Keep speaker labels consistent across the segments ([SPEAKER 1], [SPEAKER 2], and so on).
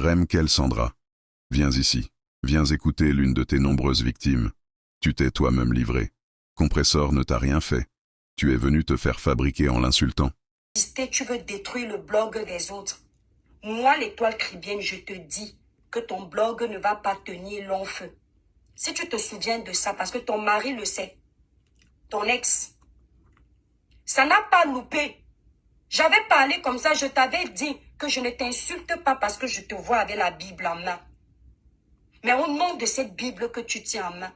[SPEAKER 1] Remkel Sandra, viens ici. Viens écouter l'une de tes nombreuses victimes. Tu t'es toi-même livré. Compressor ne t'a rien fait. Tu es venu te faire fabriquer en l'insultant.
[SPEAKER 2] Tu veux détruire le blog des autres. Moi, l'étoile cribienne, je te dis que ton blog ne va pas tenir long feu. Si tu te souviens de ça, parce que ton mari le sait, ton ex, ça n'a pas loupé. J'avais parlé comme ça, je t'avais dit que je ne t'insulte pas parce que je te vois avec la Bible en main. Mais au nom de cette Bible que tu tiens en main,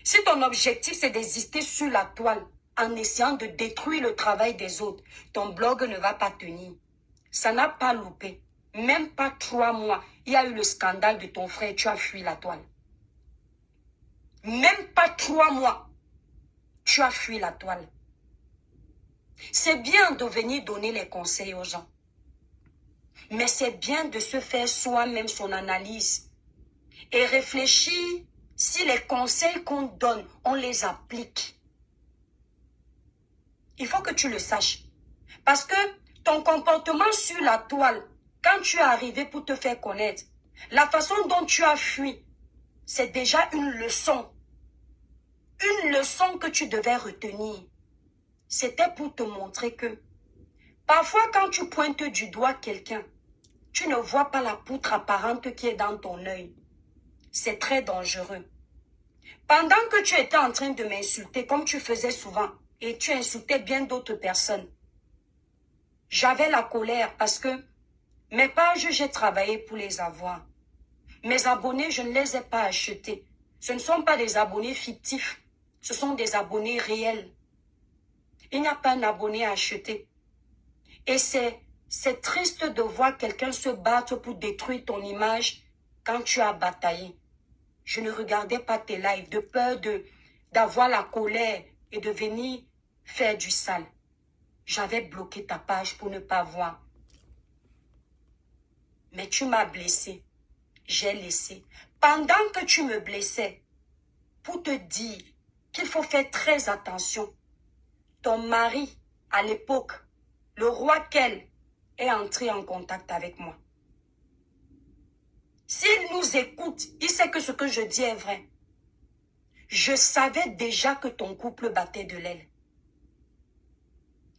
[SPEAKER 2] si ton objectif c'est d'exister sur la toile en essayant de détruire le travail des autres, ton blog ne va pas tenir. Ça n'a pas loupé. Même pas 3 mois, il y a eu le scandale de ton frère, tu as fui la toile. Même pas 3 mois, tu as fui la toile. C'est bien de venir donner les conseils aux gens. Mais c'est bien de se faire soi-même son analyse et réfléchir si les conseils qu'on donne, on les applique. Il faut que tu le saches. Parce que ton comportement sur la toile, quand tu es arrivé pour te faire connaître, la façon dont tu as fui, c'est déjà une leçon. Une leçon que tu devais retenir. C'était pour te montrer que parfois quand tu pointes du doigt quelqu'un, tu ne vois pas la poutre apparente qui est dans ton œil. C'est très dangereux. Pendant que tu étais en train de m'insulter, comme tu faisais souvent, et tu insultais bien d'autres personnes, j'avais la colère parce que mes pages, j'ai travaillé pour les avoir. Mes abonnés, je ne les ai pas achetés. Ce ne sont pas des abonnés fictifs. Ce sont des abonnés réels. Il n'y a pas un abonné à acheter. Et c'est triste de voir quelqu'un se battre pour détruire ton image quand tu as bataillé. Je ne regardais pas tes lives de peur d'avoir la colère et de venir faire du sale. J'avais bloqué ta page pour ne pas voir. Mais tu m'as blessé. J'ai laissé. Pendant que tu me blessais, pour te dire qu'il faut faire très attention, ton mari, à l'époque, le roi Kel, est entré en contact avec moi. S'il nous écoute, il sait que ce que je dis est vrai. Je savais déjà que ton couple battait de l'aile.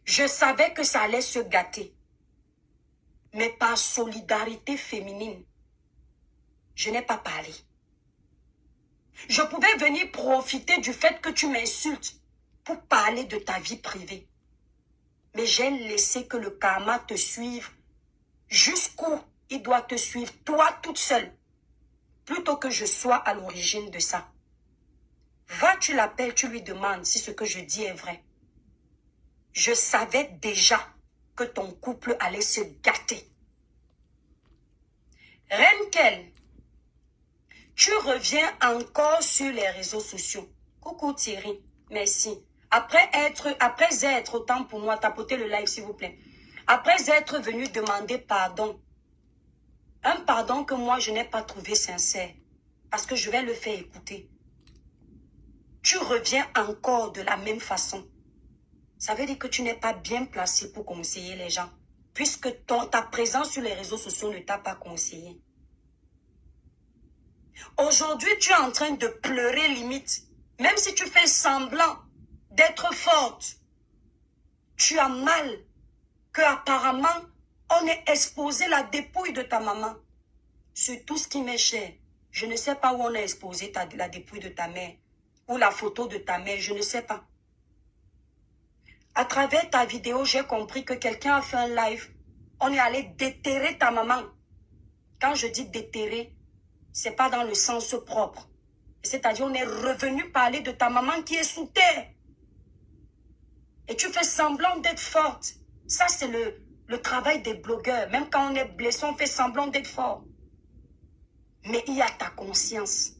[SPEAKER 2] Je savais que ça allait se gâter. Mais par solidarité féminine, je n'ai pas parlé. Je pouvais venir profiter du fait que tu m'insultes pour parler de ta vie privée. Mais j'ai laissé que le karma te suive jusqu'où il doit te suivre, toi toute seule, plutôt que je sois à l'origine de ça. Va, tu l'appelles, tu lui demandes si ce que je dis est vrai. Je savais déjà que ton couple allait se gâter. Remkel, tu reviens encore sur les réseaux sociaux. Coucou Thierry, merci. Après être autant pour moi, tapotez le like s'il vous plaît. Après être venu demander pardon. Un pardon que moi je n'ai pas trouvé sincère. Parce que je vais le faire écouter. Tu reviens encore de la même façon. Ça veut dire que tu n'es pas bien placé pour conseiller les gens. Puisque ta présence sur les réseaux sociaux ne t'a pas conseillé. Aujourd'hui, tu es en train de pleurer limite. Même si tu fais semblant d'être forte, tu as mal que apparemment on ait exposé la dépouille de ta maman. Sur tout ce qui m'est cher. Je ne sais pas où on a exposé la dépouille de ta mère. Ou la photo de ta mère, je ne sais pas. À travers ta vidéo, j'ai compris que quelqu'un a fait un live. On est allé déterrer ta maman. Quand je dis déterrer, c'est pas dans le sens propre. C'est-à-dire, on est revenu parler de ta maman qui est sous terre. Et tu fais semblant d'être forte. Ça, c'est le travail des blogueurs. Même quand on est blessé, on fait semblant d'être fort. Mais il y a ta conscience.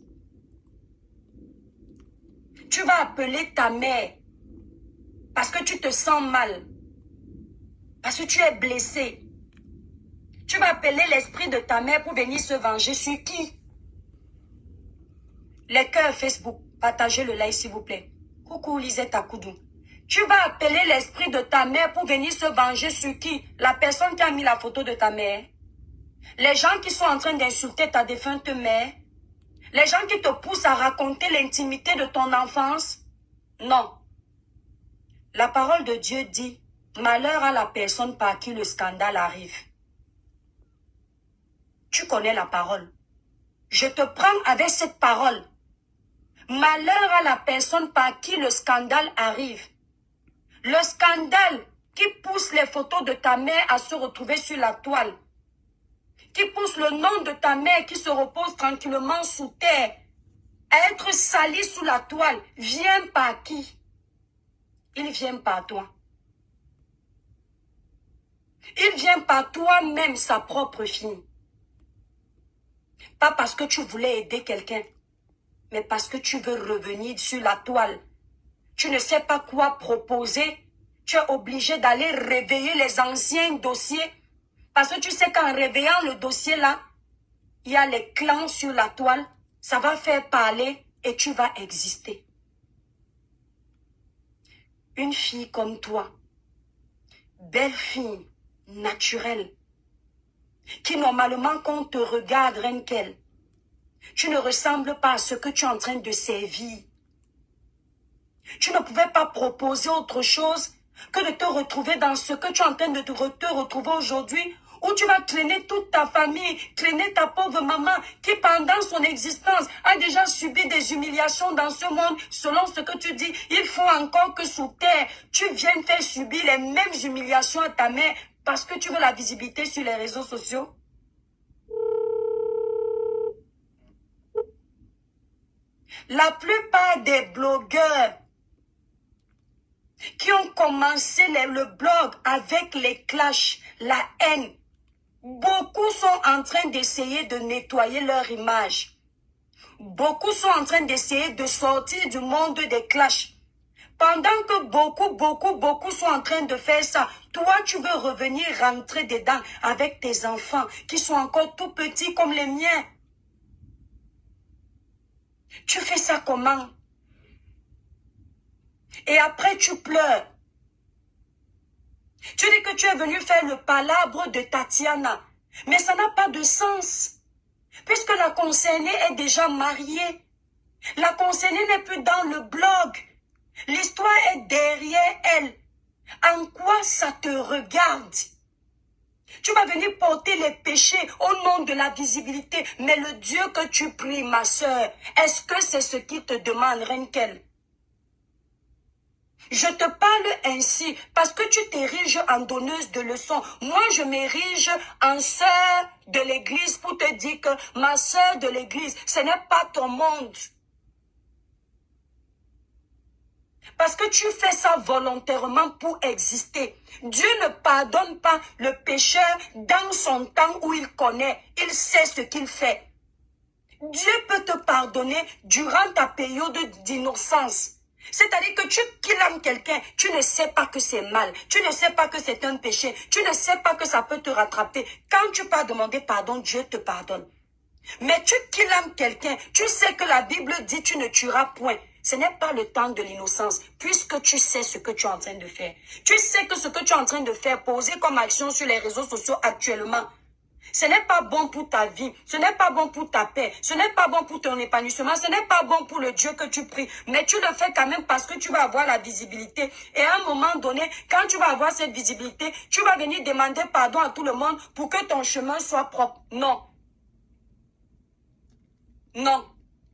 [SPEAKER 2] Tu vas appeler ta mère parce que tu te sens mal. Parce que tu es blessé. Tu vas appeler l'esprit de ta mère pour venir se venger sur qui? Les cœurs Facebook. Partagez le like s'il vous plaît. Coucou Lisette Akoudou. Tu vas appeler l'esprit de ta mère pour venir se venger sur qui? La personne qui a mis la photo de ta mère. Les gens qui sont en train d'insulter ta défunte mère, les gens qui te poussent à raconter l'intimité de ton enfance, non. La parole de Dieu dit, malheur à la personne par qui le scandale arrive. Tu connais la parole. Je te prends avec cette parole. Malheur à la personne par qui le scandale arrive. Le scandale qui pousse les photos de ta mère à se retrouver sur la toile. Qui pousse le nom de ta mère qui se repose tranquillement sous terre à être sali sous la toile. Vient par qui? Il vient par toi. Il vient par toi-même, sa propre fille. Pas parce que tu voulais aider quelqu'un, mais parce que tu veux revenir sur la toile. Tu ne sais pas quoi proposer. Tu es obligé d'aller réveiller les anciens dossiers. Parce que tu sais qu'en réveillant le dossier là, il y a les clans sur la toile. Ça va faire parler et tu vas exister. Une fille comme toi, belle fille, naturelle, qui normalement quand on te regarde, rien qu'elle, tu ne ressembles pas à ce que tu es en train de servir. Tu ne pouvais pas proposer autre chose que de te retrouver dans ce que tu es en train de te retrouver aujourd'hui, où tu vas traîner toute ta famille, traîner ta pauvre maman qui pendant son existence a déjà subi des humiliations dans ce monde. Selon ce que tu dis, il faut encore que sous terre, tu viennes faire subir les mêmes humiliations à ta mère parce que tu veux la visibilité sur les réseaux sociaux. La plupart des blogueurs qui ont commencé le blog avec les clashs, la haine, beaucoup sont en train d'essayer de nettoyer leur image. Beaucoup sont en train d'essayer de sortir du monde des clashs. Pendant que beaucoup sont en train de faire ça, toi tu veux revenir rentrer dedans avec tes enfants qui sont encore tout petits comme les miens. Tu fais ça comment? Et après tu pleures. Tu dis que tu es venu faire le palabre de Tatiana. Mais ça n'a pas de sens. Puisque la concernée est déjà mariée. La concernée n'est plus dans le blog. L'histoire est derrière elle. En quoi ça te regarde? Tu vas venir porter les péchés au nom de la visibilité. Mais le Dieu que tu pries, ma soeur, est-ce que c'est ce qu'il te demande, rien qu'elle? Je te parle ainsi parce que tu t'ériges en donneuse de leçons. Moi, je m'érige en sœur de l'église pour te dire que ma sœur de l'église, ce n'est pas ton monde. Parce que tu fais ça volontairement pour exister. Dieu ne pardonne pas le pécheur dans son temps où il connaît. Il sait ce qu'il fait. Dieu peut te pardonner durant ta période d'innocence. C'est-à-dire que tu kilmes quelqu'un, tu ne sais pas que c'est mal, tu ne sais pas que c'est un péché, tu ne sais pas que ça peut te rattraper. Quand tu peux demander pardon, Dieu te pardonne. Mais tu kilmes quelqu'un, tu sais que la Bible dit tu ne tueras point. Ce n'est pas le temps de l'innocence, puisque tu sais ce que tu es en train de faire. Tu sais que ce que tu es en train de faire, poser comme action sur les réseaux sociaux actuellement, ce n'est pas bon pour ta vie, ce n'est pas bon pour ta paix, ce n'est pas bon pour ton épanouissement, ce n'est pas bon pour le Dieu que tu pries. Mais tu le fais quand même parce que tu vas avoir la visibilité. Et à un moment donné, quand tu vas avoir cette visibilité, tu vas venir demander pardon à tout le monde pour que ton chemin soit propre. Non. Non.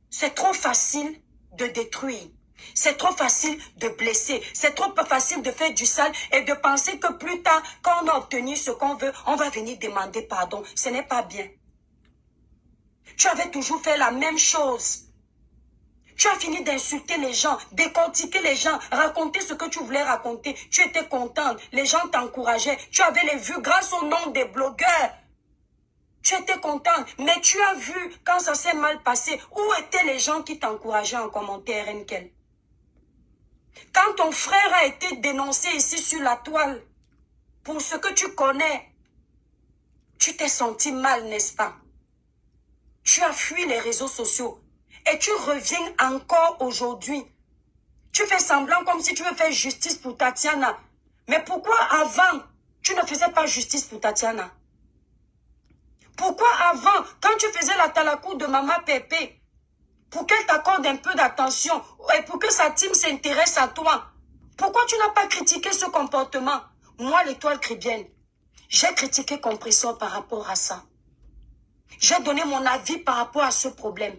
[SPEAKER 2] C'est trop facile de détruire. C'est trop facile de blesser. C'est trop facile de faire du sale et de penser que plus tard, quand on a obtenu ce qu'on veut, on va venir demander pardon. Ce n'est pas bien. Tu avais toujours fait la même chose. Tu as fini d'insulter les gens, décortiquer les gens, raconter ce que tu voulais raconter. Tu étais contente, les gens t'encourageaient. Tu avais les vues grâce au nom des blogueurs. Tu étais contente, mais tu as vu quand ça s'est mal passé, où étaient les gens qui t'encourageaient en commentaire, Renkel? Quand ton frère a été dénoncé ici sur la toile, pour ce que tu connais, tu t'es senti mal, n'est-ce pas? Tu as fui les réseaux sociaux et tu reviens encore aujourd'hui. Tu fais semblant comme si tu veux faire justice pour Tatiana. Mais pourquoi avant, tu ne faisais pas justice pour Tatiana? Pourquoi avant, quand tu faisais la talakou de maman Pépé, pour qu'elle t'accorde un peu d'attention et pour que sa team s'intéresse à toi, pourquoi tu n'as pas critiqué ce comportement? Moi, l'étoile chrétienne, j'ai critiqué Compressor par rapport à ça. J'ai donné mon avis par rapport à ce problème.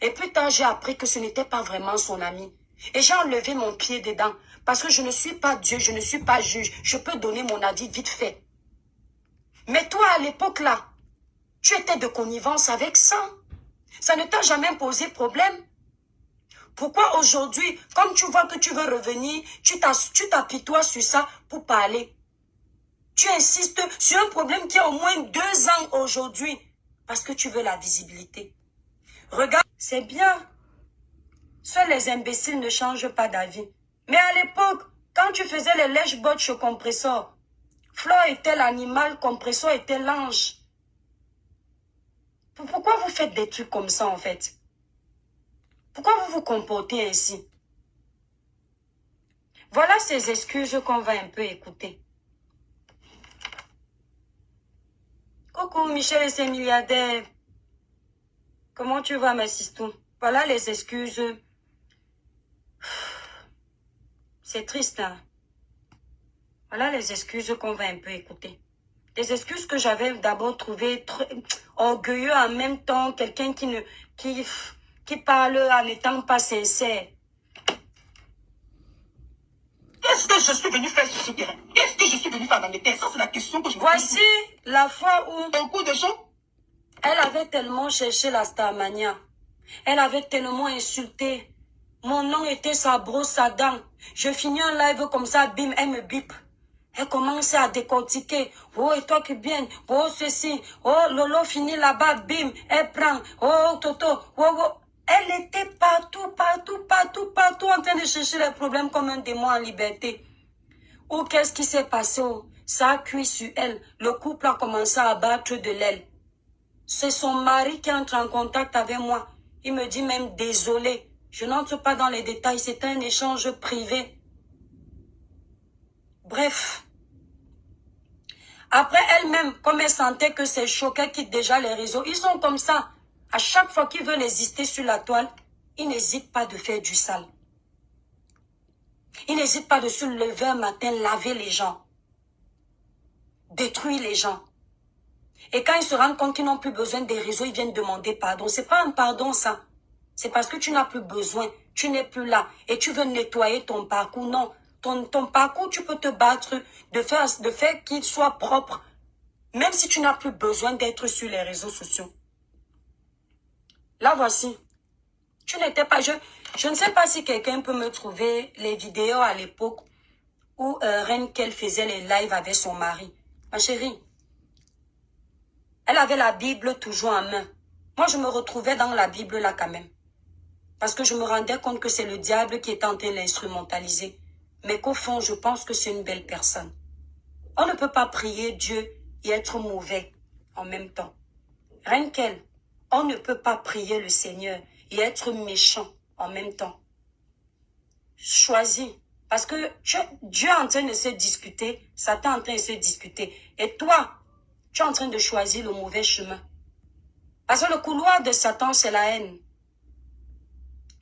[SPEAKER 2] Et plus tard, j'ai appris que ce n'était pas vraiment son ami. Et j'ai enlevé mon pied dedans. Parce que je ne suis pas Dieu, je ne suis pas juge. Je peux donner mon avis vite fait. Mais toi, à l'époque là, tu étais de connivence avec ça. Ça ne t'a jamais posé problème. Pourquoi aujourd'hui, comme tu vois que tu veux revenir, tu t'apitoies sur ça pour parler? Tu insistes sur un problème qui a au moins 2 ans aujourd'hui. Parce que tu veux la visibilité. Regarde, c'est bien. Seuls les imbéciles ne changent pas d'avis. Mais à l'époque, quand tu faisais les lèche-bottes chez Compressor, Flore était l'animal, Compressor était l'ange. Pourquoi vous faites des trucs comme ça en fait? Pourquoi vous vous comportez ainsi? Voilà ces excuses qu'on va un peu écouter. Coucou Michel et ses milliardaires. Comment tu vas ma sistou? Voilà les excuses. C'est triste hein. Voilà les excuses qu'on va un peu écouter. Des excuses que j'avais d'abord trouvées très orgueilleux en même temps. Quelqu'un qui parle en n'étant pas sincère.
[SPEAKER 3] Qu'est-ce que je suis venu faire sur ce terrain? Qu'est-ce que je suis venu faire dans les terres? Ça, c'est la question que je me pose.
[SPEAKER 2] Voici la fois où
[SPEAKER 3] Un coup de chaud.
[SPEAKER 2] elle avait tellement cherché la Starmania. Elle avait tellement insulté. Mon nom était sa brosse à dents. Je finis un live comme ça, bim, elle me bip. Elle commençait à décortiquer. Oh, et toi qui viens. Oh, ceci. Oh, Lolo finit là-bas, bim. Elle prend. Oh, Toto. Oh, oh. Elle était partout en train de chercher les problèmes comme un démon en liberté. Ou qu'est-ce qui s'est passé? Ça a cuit sur elle. Le couple a commencé à battre de l'aile. C'est son mari qui entre en contact avec moi. Il me dit même désolé. Je n'entre pas dans les détails. C'est un échange privé. Bref. Après elle-même, comme elle sentait que c'est chaud, qu'elle quitte déjà les réseaux, ils sont comme ça. À chaque fois qu'ils veulent exister sur la toile, ils n'hésitent pas de faire du sale. Ils n'hésitent pas de se lever un matin, laver les gens. Détruire les gens. Et quand ils se rendent compte qu'ils n'ont plus besoin des réseaux, ils viennent demander pardon. C'est pas un pardon ça. C'est parce que tu n'as plus besoin. Tu n'es plus là. Et tu veux nettoyer ton parcours. Non. Ton parcours, tu peux te battre de faire qu'il soit propre. Même si tu n'as plus besoin d'être sur les réseaux sociaux. Là, voici. Tu n'étais pas... Je ne sais pas si quelqu'un peut me trouver les vidéos à l'époque où Reine Kel faisait les lives avec son mari. Ma chérie, elle avait la Bible toujours en main. Moi, je me retrouvais dans la Bible là quand même. Parce que je me rendais compte que c'est le diable qui était en train de l'instrumentaliser. Mais qu'au fond, je pense que c'est une belle personne. On ne peut pas prier Dieu et être mauvais en même temps. Reine Kel, on ne peut pas prier le Seigneur et être méchant en même temps. Choisis. Parce que Dieu est en train de se discuter, Satan est en train de se discuter. Et toi, tu es en train de choisir le mauvais chemin. Parce que le couloir de Satan, c'est la haine.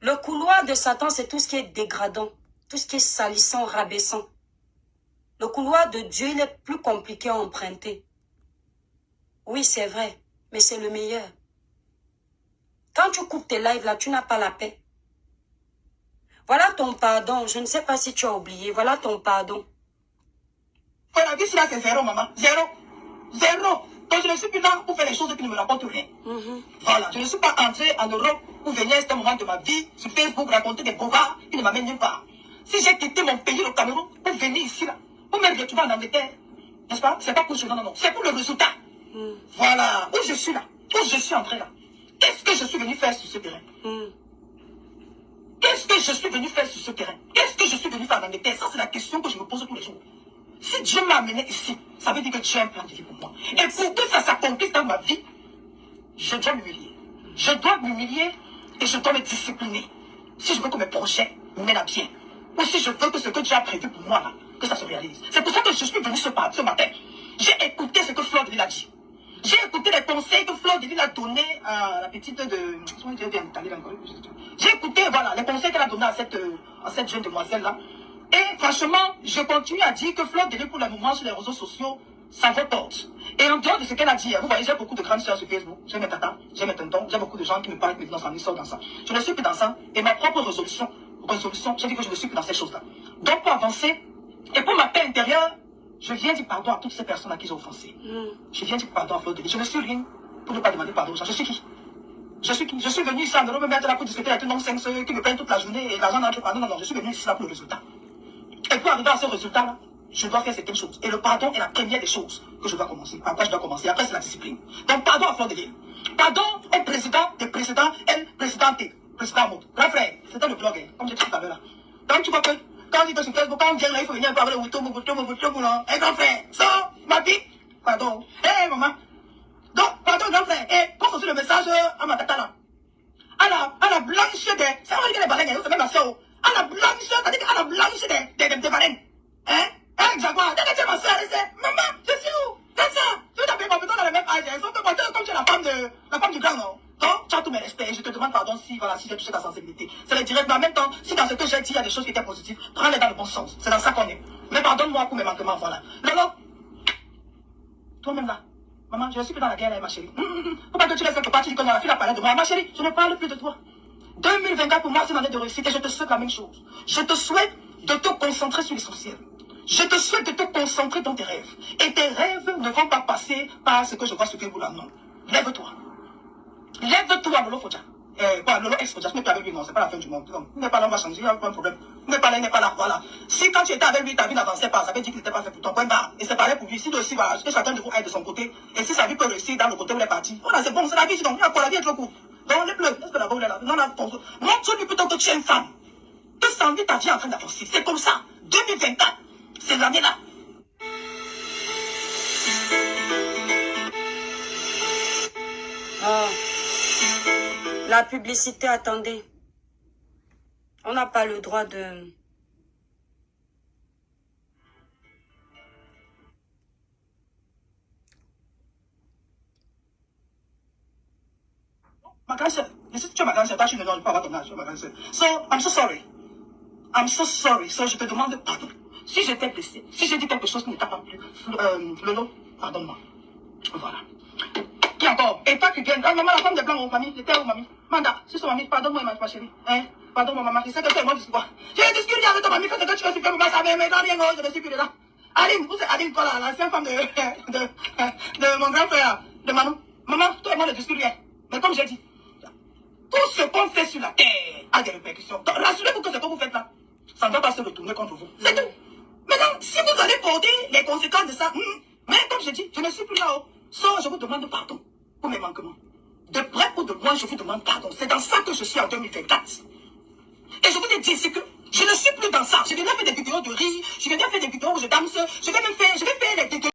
[SPEAKER 2] Le couloir de Satan, c'est tout ce qui est dégradant, tout ce qui est salissant, rabaissant. Le couloir de Dieu, il est plus compliqué à emprunter. Oui, c'est vrai, mais c'est le meilleur. Quand tu coupes tes lives là, tu n'as pas la paix. Voilà ton pardon. Je ne sais pas si tu as oublié. Voilà ton pardon.
[SPEAKER 3] Voilà, dis cela, c'est zéro, maman. Zéro. Zéro. Donc je ne suis plus là pour faire les choses qui ne me rapportent rien. Voilà, je ne suis pas entré en Europe pour venir à un moment de ma vie sur Facebook raconter des bobards qui ne m'amènent nulle part. Si j'ai quitté mon pays, le Cameroun, pour venir ici là, pour me retrouver en Angleterre, n'est-ce pas? C'est pas pour ce non, non, c'est pour le résultat. Voilà, où je suis là, où je suis entré là. Qu'est-ce que je suis venu faire sur ce terrain? Qu'est-ce que je suis venu faire sur ce terrain? Qu'est-ce que je suis venu faire en Angleterre? Ça, c'est la question que je me pose tous les jours. Si Dieu m'a amené ici, ça veut dire que Dieu a un plan de vie pour moi. Et pour que ça s'accomplisse dans ma vie, je dois m'humilier. Je dois m'humilier et je dois me discipliner. Si je veux que mes projets mènent à bien. Ou si je veux que ce que Dieu a prévu pour moi, là, que ça se réalise. C'est pour ça que je suis venu ce matin. J'ai écouté ce que Flore a dit. J'ai écouté les conseils que Fleur de Lys a donné à la petite de... J'ai écouté, voilà, les conseils qu'elle a donné à cette jeune demoiselle-là. Et franchement, je continue à dire que Fleur de Lys, pour le moment, sur les réseaux sociaux, ça reporte. Et en dehors de ce qu'elle a dit, vous voyez, j'ai beaucoup de grandes soeurs sur Facebook, j'ai mes tatas, j'ai mes tontons, j'ai beaucoup de gens qui me parlent maintenant, ça me sort dans ça. Je ne suis plus dans ça. Et ma propre résolution, j'ai dit que je ne suis plus dans ces choses-là. Donc pour avancer, et pour ma paix intérieure, je viens dire pardon à toutes ces personnes à qui j'ai offensé. Je viens dire pardon à Fleur de Lys. Je ne suis rien pour ne pas demander pardon aux gens. Je suis qui? Je suis venu ici en Europe me mettre là pour discuter avec un non-sens qui me prennent toute la journée et l'argent n'entre pas. Non, je suis venu ici là pour le résultat. Et pour arriver à ce résultat-là, je dois faire certaines choses. Et le pardon est la première des choses que je dois commencer. Après, je dois commencer. Après, c'est la discipline. Donc, pardon à Fleur de Lys. Pardon au président des présidents, président Maud. Grand frère, c'était le blog, comme j'ai dit tout à l'heure là. Donc, tu vois que quand on dit sur Facebook, quand on vient là, il faut venir un peu avec le bouton, non. Eh, grand frère, ça, ma fille, pardon. Eh, maman. Donc, pardon, grand frère. Eh, pense aussi le message à ma tata là. À la blanche des. C'est vrai que les baleines, c'est même ma soeur. À la blanche, c'est-à-dire à la blanche des baleines. Hein? Hein, Jaguar, dès que tu es ma soeur, elle sait, maman, je suis où? C'est ça. Tu t'appelles pas plutôt dans le même âge. Sauf que moi, comme tu es la femme du grand, non? Donc, tu as tous mes respects. Je te demande pardon si j'ai touché ta sensibilité. C'est le direct, mais en même temps, si dans ce que j'ai dit, il y a des choses qui étaient positives, prends-les dans le bon sens. C'est dans ça qu'on est. Mais pardonne-moi pour mes manquements, voilà. Lolo, toi-même là. Maman, je ne suis plus dans la guerre, là, ma chérie. Faut pas que tu laisses quelque part, tu dis que la fille a parlé de moi. Ma chérie, je ne parle plus de toi. 2024 pour moi, c'est une année de réussite et je te souhaite la même chose. Je te souhaite de te concentrer sur l'essentiel. Je te souhaite de te concentrer dans tes rêves. Et tes rêves ne vont pas passer par ce que je vois sur Facebook là, non. Lève-toi. Lève-toi, Lolo Fodja. Lolo ex-Fodja, je n'ai pas avec lui, non, c'est pas la fin du monde. Il n'est pas là, on va changer, il n'y a pas de problème. Il n'est pas là, il n'est pas là, voilà. Si quand tu étais avec lui, ta vie n'avançait pas, ça veut dire qu'il n'était pas fait pour toi, point barre. Et c'est pareil pour lui. Si lui aussi, voilà, que chacun de vous aille de son côté. Et si sa vie peut réussir dans le côté où il est parti, voilà, c'est bon, c'est la vie, donc, la vie est trop courte. Donc, les bleus, est-ce que là-bas, il est là? Non, là, montre-lui plutôt que tu es une femme. Que ça envie ta vie en train d'avancer. C'est comme ça. 2024, c'est l'année-là.
[SPEAKER 2] Oh. La publicité, attendez. On n'a pas le droit de...
[SPEAKER 3] Ma grande sœur, je sais que tu es ma grande sœur, toi tu ne dois pas avoir ton âge, tu es ma grande sœur. So, I'm so sorry. I'm so sorry. So, je te demande pardon. Si j'étais blessée, si j'ai dit quelque chose qui ne t'a pas plu, Lolo, pardonne-moi. Voilà. Qui encore? Et toi qui viens, maman, la femme de blanc, oh, mamie, j'étais où, mamie? Manda, si c'est mamie, pardonne-moi, ma chérie. Hein? Pardonne-moi, maman, je sais que tu es moi, je suis quoi? J'ai discuté avec ta mamie, fais ce que tu veux, si tu veux, maman, ça va, mais dans rien, je ne suis plus là. Aline, vous c'est Aline, toi là, l'ancienne femme de mon grand frère, de Manon. Maman, toi et moi, ne discutons rien. Mais comme j'ai dit, tout ce qu'on fait sur la terre a des répercussions. Donc, rassurez-vous que ce que vous faites là, ça ne doit pas se retourner contre vous. C'est tout. Maintenant, si vous allez porter les conséquences de ça, mais comme je dis, je ne suis plus là-haut. Sauf, je vous demande pardon pour mes manquements. De près ou de loin, je vous demande pardon. C'est dans ça que je suis en 2024. Et je vous ai dit, c'est que je ne suis plus dans ça. Je viens faire des vidéos de rire, je viens faire des vidéos où je danse, je vais faire les vidéos.